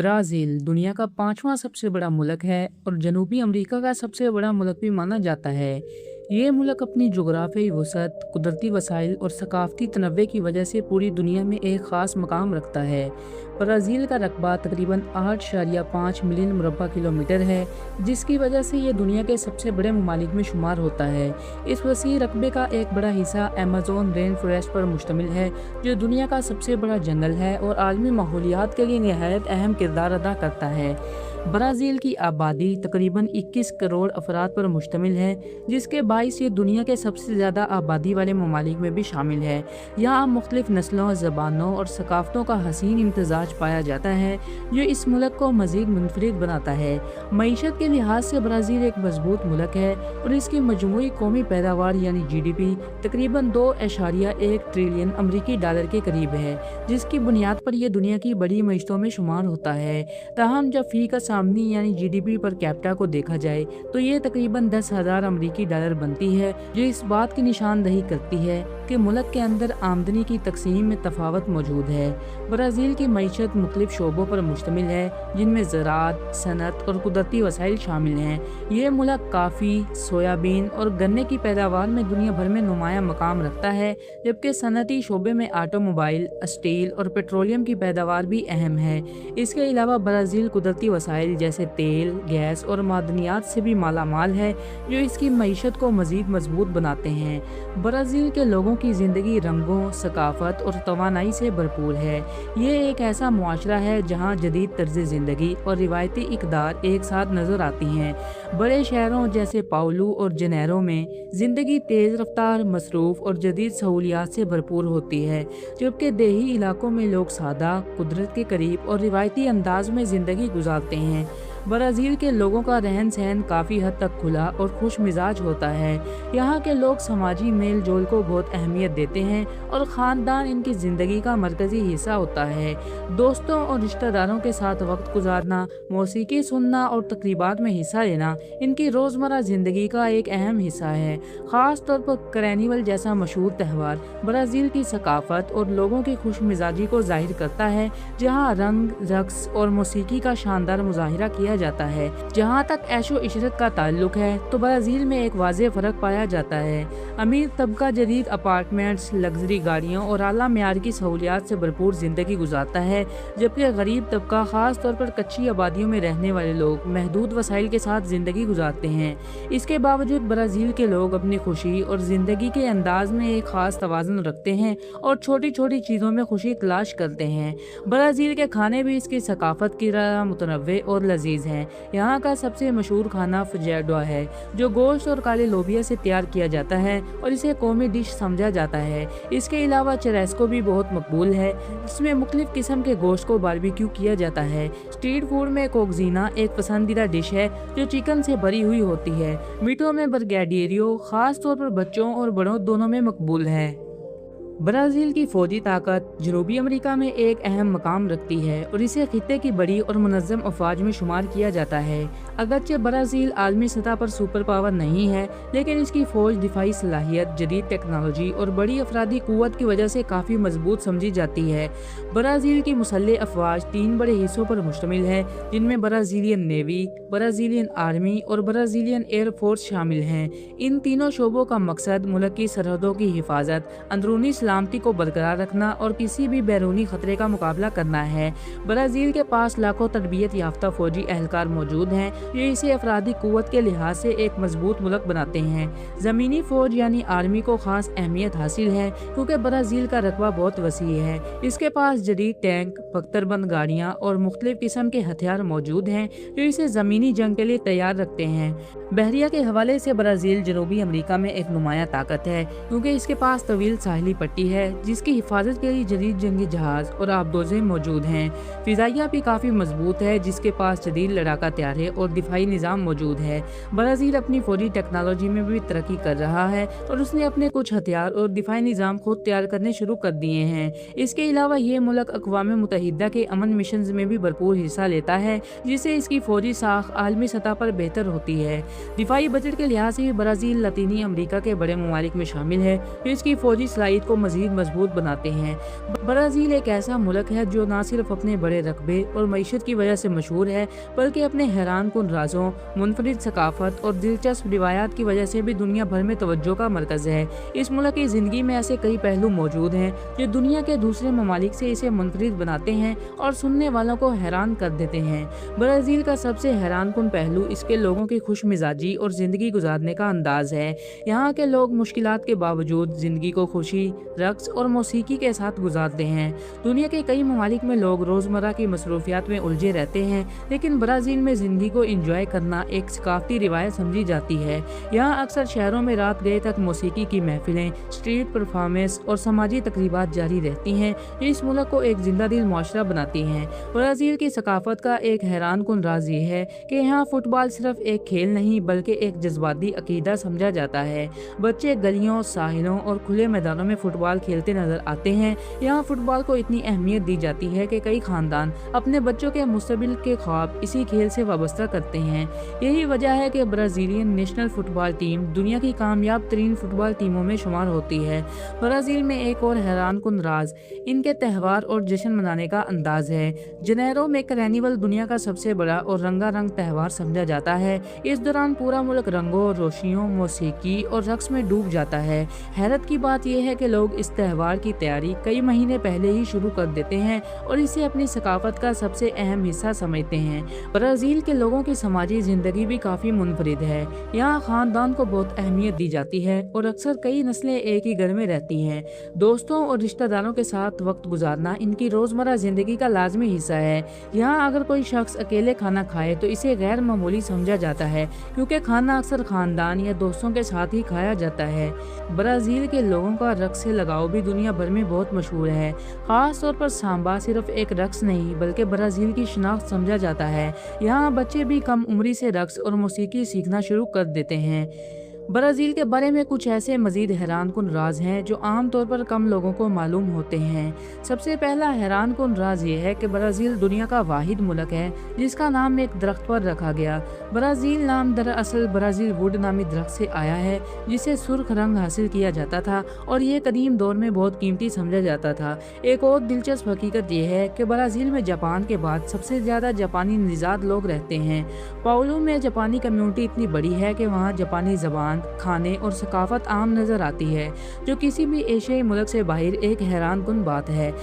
Brazil दुनिया का 5वां सबसे बड़ा मुल्क है और जनूबी अमेरिका का सबसे बड़ा मुल्क भी माना जाता है। ये मुल्क अपनी जोग्राफियाई वसअत, कुदरती वसाइल और सकाफ़ती तनव्वुर की वजह से पूरी दुनिया में एक ख़ास मकाम रखता है। ब्राज़ील का रकबा तकरीबन 8.5 मिलियन मुरब्बा किलोमीटर है, जिसकी वजह से ये दुनिया के सबसे बड़े ममालिक में शुमार होता है। इस वसीह रकबे का एक बड़ा हिस्सा अमेज़न रेन फॉरेस्ट पर मुश्तमिल है, जो दुनिया का सबसे बड़ा जंगल है और आलमी माहौलियात के लिए निहायत अहम किरदार अदा करता है। ब्राज़ील की आबादी तकरीबन 21 करोड़ अफराद पर मुश्तमिल है, जिसके बाइस ये दुनिया के सबसे ज़्यादा आबादी वाले ममालिक में भी शामिल है। यहाँ मुख्तलिफ नस्लों, ज़बानों और सकाफ़तों का हसीन इम्तज़ाज पाया जाता है, जो इस मुल्क को मज़ीद मुनफरिद बनाता है। मईशत के लिहाज से ब्राज़ील एक मजबूत मुल्क है और इसकी मजमूई कौमी पैदावार यानी GDP तकरीबन 2.1 ट्रिलियन अमरीकी डॉलर के करीब है, जिसकी बुनियाद पर यह दुनिया की बड़ी मईशतों में शुमार होता है। ताहम जब फ़ी का सामनी यानी GDP पर कैपिटा को देखा जाए तो ये तकरीबन 10,000 अमरीकी डॉलर बनती है, जो इस बात की निशानदही करती है कि मुल्क के अंदर आमदनी की तकसीम में तफावत मौजूद है। ब्राज़ील की मईशत मुख्तलिफ शोबों पर मुश्तमिल है, जिनमें ज़राअत, सनत और कुदरती वसाइल शामिल हैं। ये मुल्क काफ़ी, सोयाबीन और गन्ने की पैदावार में दुनिया भर में नुमाया मकाम रखता है, जबकि सनती शोबे में ऑटोमोबाइल, स्टील और पेट्रोलियम की पैदावार भी अहम है। इसके अलावा ब्राज़ील कुदरती वसाइल जैसे तेल, गैस और मादनियात से भी मालामाल है, जो इसकी मईशत को मज़ीद मजबूत बनाते हैं। ब्राज़ील के लोगों की ज़िंदगी रंगों, सकाफ़त और तवानाई से भरपूर है। ये एक ऐसा मुआशरा है जहाँ जदीद तर्ज़ ज़िंदगी और रिवायती इक़दार एक साथ नज़र आती हैं। बड़े शहरों जैसे पाउलू और जनेरो में ज़िंदगी तेज़ रफ्तार, मसरूफ़ और जदीद सहूलियात से भरपूर होती है, जबकि देही इलाकों में लोग सादा, कुदरत के करीब और रिवायती अंदाज में ज़िंदगी गुजारते हैं। ब्राज़ील के लोगों का रहन सहन काफ़ी हद तक खुला और खुश मिजाज होता है। यहाँ के लोग समाजी मेल जोल को बहुत अहमियत देते हैं और ख़ानदान इनकी ज़िंदगी का मरकज़ी हिस्सा होता है। दोस्तों और रिश्तेदारों के साथ वक्त गुजारना, मौसीकी सुनना और तकरीबात में हिस्सा लेना इनकी रोज़मर्रा ज़िंदगी का एक अहम हिस्सा है। ख़ास तौर पर कार्निवल जैसा मशहूर त्यौहार ब्राज़ील की सकाफ़त और लोगों की खुश मिजाजी को ज़ाहिर करता है, जहाँ रंग, रक़्स और मौसीकी का शानदार मुज़ाहिरा किया जाता है। जहाँ तक ऐशो इशरत का ताल्लुक है तो ब्राज़ील में एक वाज़ेह फ़र्क पाया जाता है। अमीर तबका जदीद अपार्टमेंट्स, लग्जरी गाड़ियों और आला मेयार की सहूलियात से भरपूर ज़िंदगी गुजारता है, जबकि गरीब तबका, ख़ास तौर पर कच्ची आबादियों में रहने वाले लोग महदूद वसाइल के साथ ज़िंदगी गुजारते हैं। इसके बावजूद ब्राज़ील के लोग अपनी खुशी और ज़िंदगी के अंदाज में एक ख़ास तवाज़ुन रखते हैं और छोटी छोटी चीज़ों में खुशी तलाश करते हैं। ब्राज़ील के खाने भी इसकी सकाफ़त की तरह मुतनव्वे और लजीज हैं। यहाँ का सबसे मशहूर खाना फजेडोआ है, जो गोश्त और काले लोबिया से तैयार किया जाता है और इसे कौमी डिश समझा जाता है। इसके अलावा चुरस्को भी बहुत मकबूल है, जिसमें मुख्तलिफ किस्म के गोश्त को बारबेक्यू किया जाता है। स्ट्रीट फूड में कोकजीना एक पसंदीदा डिश है, जो चिकन से भरी हुई होती है। मीठों में बर्गेडियरो खास तौर पर बच्चों और बड़ों दोनों में मकबूल है। ब्राज़ील की फ़ौजी ताकत जनूबी अमेरिका में एक अहम मकाम रखती है और इसे खित्ते की बड़ी और मुनज़्ज़म अफ़वाज में शुमार किया जाता है। अगरचे ब्राज़ील आलमी सतह पर सुपर पावर नहीं है, लेकिन इसकी फ़ौज दिफाई सलाहियत, जदीद टेक्नोलॉजी और बड़ी अफरादी क़ुव्वत की वजह से काफ़ी मजबूत समझी जाती है। ब्राज़ील की मुसल्लह अफ़वाज 3 बड़े हिस्सों पर मुश्तमिल है, जिनमें ब्राज़ीलियन नेवी, ब्राज़ीलियन आर्मी और ब्राज़ीलियन एयर फोर्स शामिल हैं। इन तीनों शोबों का मकसद मुल्क की सरहदों की हिफाजत, अंदरूनी सलामती को बरकरार रखना और किसी भी बैरूनी खतरे का मुकाबला करना है। ब्राज़ील के पास लाखों तरबियत याफ्ता फौजी एहलकार मौजूद हैं, जो इसे अफरादी कुव्वत के लिहाज से एक मजबूत मुल्क बनाते हैं। ज़मीनी फ़ौज यानी आर्मी को ख़ास अहमियत हासिल है, क्योंकि ब्राज़ील का रकबा बहुत वसी है। इसके पास जदीद टैंक, बख्तरबंद गाड़ियाँ और मुख्तलिफ किस्म के हथियार मौजूद हैं, जो इसे ज़मीनी जंग के लिए तैयार रखते हैं। बहरिया के हवाले से ब्राज़ील जनूबी अमेरिका में एक नुमाया ताकत है, क्योंकि इसके पास तवील साहिली पट्टी है, जिसकी हिफाजत के लिए जदीद जंगी जहाज और आबदोज़ें मौजूद हैं। फ़िज़ाइया भी काफ़ी मजबूत है, जिसके पास जदीद लड़ाका तैयारे और दिफाई निज़ाम मौजूद है। ब्राज़ील अपनी फौजी टेक्नोलॉजी में भी तरक्की कर रहा है और उसने अपने कुछ हथियार और दिफाई निज़ाम खुद तैयार करने शुरू कर दिए हैं। इसके अलावा ये मुल्क अक़वाम मुत्तहिदा के अमन मिशन में भी भरपूर हिस्सा लेता है, जिससे इसकी फौजी साख आलमी सतह पर बेहतर होती है। दिफाई बजट के लिहाज से भी ब्राज़ील लतीनी अमेरिका के बड़े ममालिक में शामिल है, जो इसकी फौजी सलाहियत को मजीद मजबूत बनाते हैं। ब्राज़ील एक ऐसा मुल्क है जो न सिर्फ अपने बड़े रकबे और मईशत की वजह से मशहूर है, बल्कि अपने हैरान कुन राजों, मुनफरिद सकाफत और दिलचस्प रिवायात की वजह से भी दुनिया भर में तवज्जो का मरकज़ है। इस मुल्क की ज़िंदगी में ऐसे कई पहलू मौजूद हैं जो दुनिया के दूसरे ममालिक से इसे मुनफरिद बनाते हैं और सुनने वालों को हैरान कर देते हैं। ब्राज़ील का सबसे हैरान कुन पहलू इसके लोगों की खुश मिजाजी और ज़िंदगी गुजारने का अंदाज़ है। यहाँ के लोग मुश्किलात के बावजूद ज़िंदगी को खुशी, रक्स और मौसीकी के साथ गुजारते हैं। दुनिया के कई ममालिक में लोग रोज़मर्रा की मसरूफियात में उलझे रहते हैं, लेकिन ब्राज़ील में ज़िंदगी को इंजॉय करना एक सकाफ़ती रिवायत समझी जाती है। यहाँ अक्सर शहरों में रात गए तक मौसीकी की महफिलें, स्ट्रीट परफॉर्मेंस और समाजी तकरीबात जारी रहती हैं, जो इस मुल्क को एक जिंदा दिल मुआशरा बनाती हैं। ब्राज़ील की सकाफत का एक हैरान कुन राज ये है कि यहाँ फुटबॉल सिर्फ एक खेल नहीं बल्कि एक जज्बाती अकीदा समझा जाता है। बच्चे गलियों, साहिलों और खुले मैदानों में फुटबॉल खेलते नजर आते हैं। यहाँ फुटबॉल को इतनी अहमियत दी जाती है कि कई खानदान अपने बच्चों के मुस्तकबिल के ख्वाब इसी खेल से वाबस्ता करते हैं। यही वजह है कि ब्राज़ीलियन नेशनल फुटबॉल टीम दुनिया की कामयाब तरीन फुटबॉल टीमों में शुमार होती है। ब्राज़ील में एक और हैरान कुन राज इनके त्यौहार और जश्न मनाने का अंदाज है। जनैरो में कार्निवल दुनिया का सबसे बड़ा और रंगारंग त्यौहार समझा जाता है। इस दौरान पूरा मुल्क रंगों, रोशनियों, मौसीकी और रक्स में डूब जाता है। हैरत की बात यह है कि लोग इस त्यौहार की तैयारी कई महीने पहले ही शुरू कर देते हैं और इसे अपनी सकाफत का सबसे अहम हिस्सा समझते हैं। ब्राज़ील के लोगों की समाजी जिंदगी भी काफ़ी मुनफरिद है। यहाँ खानदान को बहुत अहमियत दी जाती है और अक्सर कई नस्लें एक ही घर में रहती हैं। दोस्तों और रिश्तेदारों के साथ वक्त गुजारना इनकी रोज़मर्रा ज़िंदगी का लाजमी हिस्सा है। यहाँ अगर कोई शख्स अकेले खाना खाए तो इसे गैर मामूली समझा जाता है, क्योंकि खाना अक्सर खानदान या दोस्तों के साथ ही खाया जाता है। ब्राज़ील के लोगों का रक्स से लगाव भी दुनिया भर में बहुत मशहूर है। ख़ास तौर पर सांबा सिर्फ एक रक्स नहीं बल्कि ब्राज़ील की शनाख्त समझा जाता है। यहाँ बच्चे भी कम उम्री से रक्स और मौसीकी सीखना शुरू कर देते हैं। ब्राज़ील के बारे में कुछ ऐसे मज़ीद हैरान कुन राज हैं जो आम तौर पर कम लोगों को मालूम होते हैं। सबसे पहला हैरान कुन राज ये है कि ब्राज़ील दुनिया का वाहिद मुल्क है जिसका नाम एक दरख्त पर रखा गया। ब्राज़ील नाम दरअसल ब्राज़ील वुड नामी दरख्त से आया है, जिसे सुर्ख रंग हासिल किया जाता था और ये कदीम दौर में बहुत कीमती समझा जाता था। एक और दिलचस्प हकीकत यह है कि ब्राज़ील में जापान के बाद सबसे ज़्यादा जापानी निज़ाद लोग रहते हैं। पाउलो में जापानी कम्यूनिटी इतनी बड़ी है कि वहाँ जापानी ज़बान, खाने और सकाफत आम नजर आती है, जो किसी भी एशियाई मुल्क से बाहर एक हैरान कुन बात है।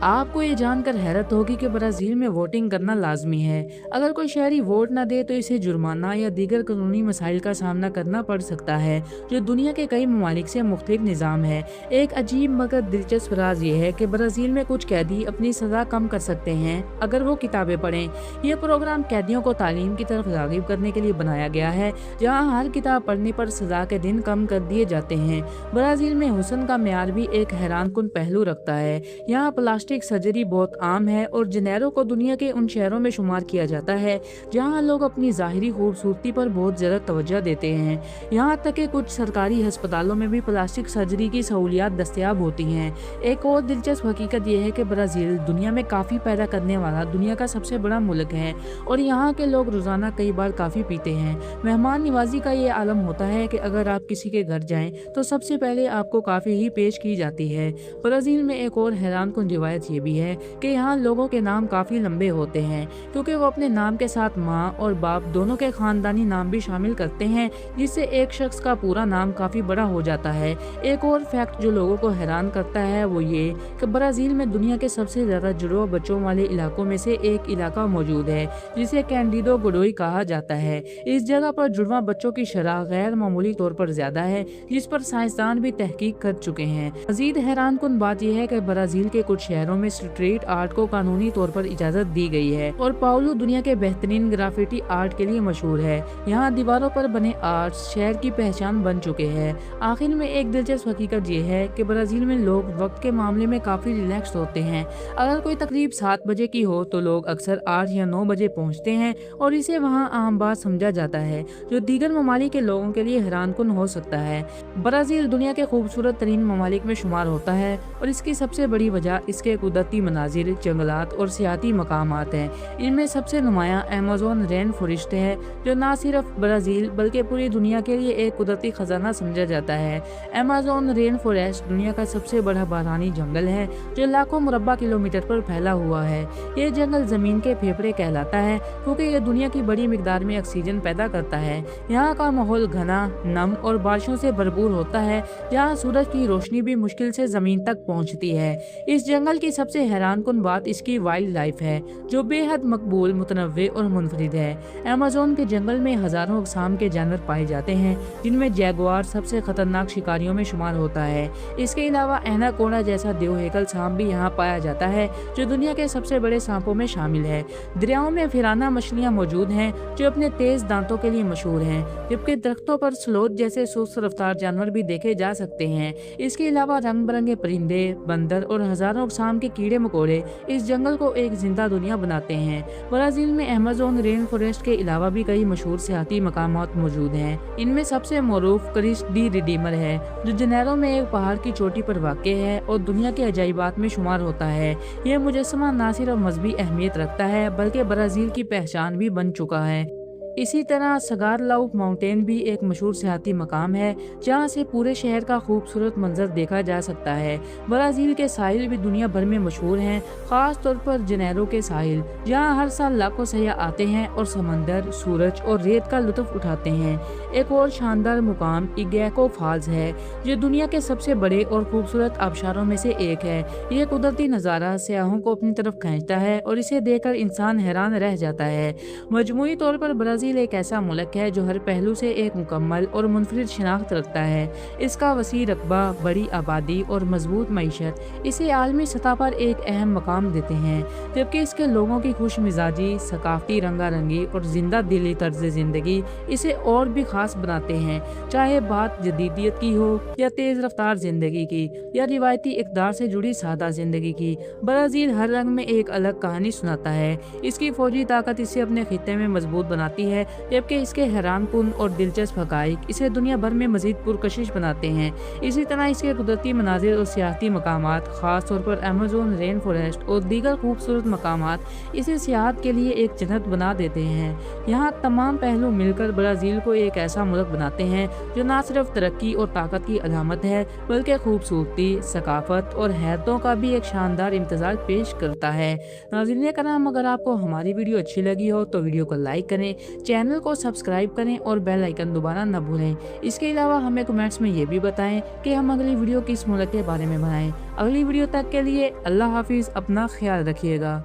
आपको ये जानकर हैरत होगी कि ब्राज़ील में वोटिंग करना लाजमी है। अगर कोई शहरी वोट न दे तो इसे जुर्माना या दीगर कानूनी मसाइल का सामना करना पड़ सकता है, जो दुनिया के कई ममालिक से मुख्तलिफ निज़ाम है। एक अजीब मगर दिलचस्प राज ये है कि ब्राज़ील में कुछ कैदी अपनी सज़ा कम कर सकते हैं अगर वो किताबें पढ़ें। यह प्रोग्राम कैदियों को तालीम की तरफ राग़िब करने के लिए बनाया गया है, जहाँ हर किताब पढ़ने पर सज़ा के दिन कम कर दिए जाते हैं। ब्राज़ील में हुस्न का मेयार भी एक हैरान कुन पहलू रखता है। यहाँ प्लास्टिक सर्जरी बहुत आम है और जनैरो को दुनिया के उन शहरों में शुमार किया जाता है जहां लोग अपनी ज़ाहिरी खूबसूरती पर बहुत ज़्यादा तवज्जो देते हैं। यहां तक कि कुछ सरकारी अस्पतालों में भी प्लास्टिक सर्जरी की सहूलियात दस्तयाब होती हैं। एक और दिलचस्प हकीकत यह है कि ब्राज़ील दुनिया में काफ़ी पैदा करने वाला दुनिया का सबसे बड़ा मुल्क है और यहाँ के लोग रोज़ाना कई बार काफ़ी पीते हैं। मेहमान नवाजी का ये आलम होता है कि अगर आप किसी के घर जाएं तो सबसे पहले आपको काफ़ी ही पेश की जाती है। ब्राज़ील में एक और हैरान कुन रिवायत ये भी है कि यहाँ लोगों के नाम काफी लंबे होते हैं, क्योंकि वो अपने नाम के साथ माँ और बाप दोनों के खानदानी नाम भी शामिल करते हैं, जिससे एक शख्स का पूरा नाम काफी बड़ा हो जाता है। एक और फैक्ट जो लोगों को हैरान करता है वो ये कि ब्राज़ील में दुनिया के सबसे ज्यादा जुड़वा बच्चों वाले इलाकों में से एक इलाका मौजूद है, जिसे कैंडिडो गोडोई कहा जाता है। इस जगह पर जुड़वा बच्चों की शरह गैर मामूली तौर पर ज्यादा है, जिस पर साइंसदान भी तहकीक कर चुके हैं। मजीद हैरान कुन बात यह है कि ब्राज़ील के कुछ शहरों में स्ट्रीट आर्ट को कानूनी तौर पर इजाजत दी गई है और पाउलो दुनिया के बेहतरीन ग्राफिटी आर्ट के लिए मशहूर है। यहाँ दीवारों पर बने आर्ट शहर की पहचान बन चुके हैं। आखिर में एक दिलचस्प हकीकत ये है कि ब्राज़ील में लोग वक्त के मामले में काफी रिलैक्स होते हैं। अगर कोई तकरीब 7 बजे की हो तो लोग अक्सर 8 या 9 बजे पहुँचते हैं और इसे वहाँ आम बात समझा जाता है, जो दीगर ममालिक के लोगों के लिए हैरान कुन हो सकता है। ब्राज़ील दुनिया के खूबसूरत तरीन ममालिक में शुमार होता है और इसकी सबसे बड़ी वजह इसके कुदरती मनाजिर, जंगलात और सियाती मकामात हैं। इनमें सबसे नुमायाँ अमेज़न रेन फॉरेस्ट है, जो न सिर्फ ब्राज़ील बल्कि पूरी दुनिया के लिए एक कुदरती खजाना समझा जाता है। अमेज़न रेन फॉरेस्ट दुनिया का सबसे बड़ा बारहानी जंगल है, जो लाखों मुरब्बा किलोमीटर पर फैला हुआ है। ये जंगल ज़मीन के फेफड़े कहलाता है, क्योंकि ये दुनिया की बड़ी मिकदार में ऑक्सीजन पैदा करता है। यहाँ का माहौल घना, नम और बारिशों से भरपूर होता है, जहाँ सूरज की रोशनी भी मुश्किल से ज़मीन तक पहुँचती है। इस जंगल की सबसे हैरानकुन बात इसकी वाइल्ड लाइफ है, जो बेहद मकबूल, मुतनव्वे और मुनफरिद है। अमेज़न के जंगल में हज़ारों अक़साम के जानवर पाए जाते हैं, जिनमें जैगुआर सबसे खतरनाक शिकारियों में शुमार होता है। इसके अलावा एनाकोंडा जैसा देवहेकल सांप भी यहाँ पाया जाता है, जो दुनिया के सबसे बड़े सांपों में शामिल है। दरियाओं में फिराना मछलियाँ मौजूद हैं, जो अपने तेज दांतों के लिए मशहूर हैं, जबकि दरख्तों पर स्लोथ जैसे सुस्त रफ्तार जानवर भी देखे जा सकते हैं। इसके अलावा रंग बिरंगे परिंदे, बंदर और हज़ारों अक़साम के कीड़े मकोड़े इस जंगल को एक जिंदा दुनिया बनाते हैं। ब्राज़ील में अमेज़न रेन फॉरेस्ट के अलावा भी कई मशहूर सियाती मकामात मौजूद हैं। इनमें सबसे मरूफ क्रिस्ट डी रिडीमर है, जो जनेरो में एक पहाड़ की चोटी पर वाक़ है और दुनिया के अजायबात में शुमार होता है। यह मुजस्समा न सिर्फ मजहबी अहमियत रखता है, बल्कि ब्राज़ील की पहचान भी बन चुका है। इसी तरह सगार लाउफ माउंटेन भी एक मशहूर सियाती मकाम है, जहाँ से पूरे शहर का खूबसूरत मंजर देखा जा सकता है। ब्राज़ील के साहिल भी दुनिया भर में मशहूर हैं, ख़ास तौर पर जनेरो के साहिल, जहाँ हर साल लाखों सयाह आते हैं और समंदर, सूरज और रेत का लुत्फ़ उठाते हैं। एक और शानदार मुकाम इगैको फॉल्स है, जो दुनिया के सबसे बड़े और खूबसूरत आबशारों में से एक है। यह कुदरती नज़ारा सयाहों को अपनी तरफ खींचता है और इसे देखकर इंसान हैरान रह जाता है। मजमूई तौर पर ब्राज़ील एक ऐसा मुल्क है जो हर पहलू से एक मुकम्मल और मुनफरिद शिनाख्त रखता है। इसका वसी रकबा, बड़ी आबादी और मजबूत मईशत इसे आलमी सतह पर एक अहम मकाम देते हैं, जबकि इसके लोगों की खुश मिजाजी, सकाफती रंगारंगी और जिंदा दिली तर्ज जिंदगी इसे और भी खास बनाते हैं। चाहे बात जदीदियत की हो या तेज रफ्तार जिंदगी की या रिवायती इक़दार से जुड़ी सादा जिंदगी की, ब्राज़ील हर रंग में एक अलग कहानी सुनाता है। इसकी फौजी ताकत इसे अपने खित्ते में मजबूत बनाती है, जबकि इसके हैरानकुन और दिलचस्प हक़ाइक़ इसे दुनिया भर में मज़ीद पुरकशिश बनाते हैं। इसी तरह इसके कुदरती मनाज़िर और सियाहती मकामात, ख़ास तौर पर अमेज़न रेन फॉरेस्ट और दीगर खूबसूरत मकामात इसे सियाहत के लिए एक जन्नत बना देते हैं। यहाँ तमाम पहलू मिलकर ब्राज़ील को एक ऐसा मुल्क बनाते हैं जो न सिर्फ तरक्की और ताकत की अलामत है, बल्कि खूबसूरती, सकाफत और हैरतों का भी एक शानदार इम्तिज़ाज पेश करता है। नाज़रीन कराम, अगर आपको हमारी वीडियो अच्छी लगी हो तो वीडियो को लाइक करें, चैनल को सब्सक्राइब करें और बेल आइकन दबाना न भूलें। इसके अलावा हमें कमेंट्स में ये भी बताएं कि हम अगली वीडियो किस मुल्क के बारे में बनाएं। अगली वीडियो तक के लिए अल्लाह हाफिज़, अपना ख्याल रखिएगा।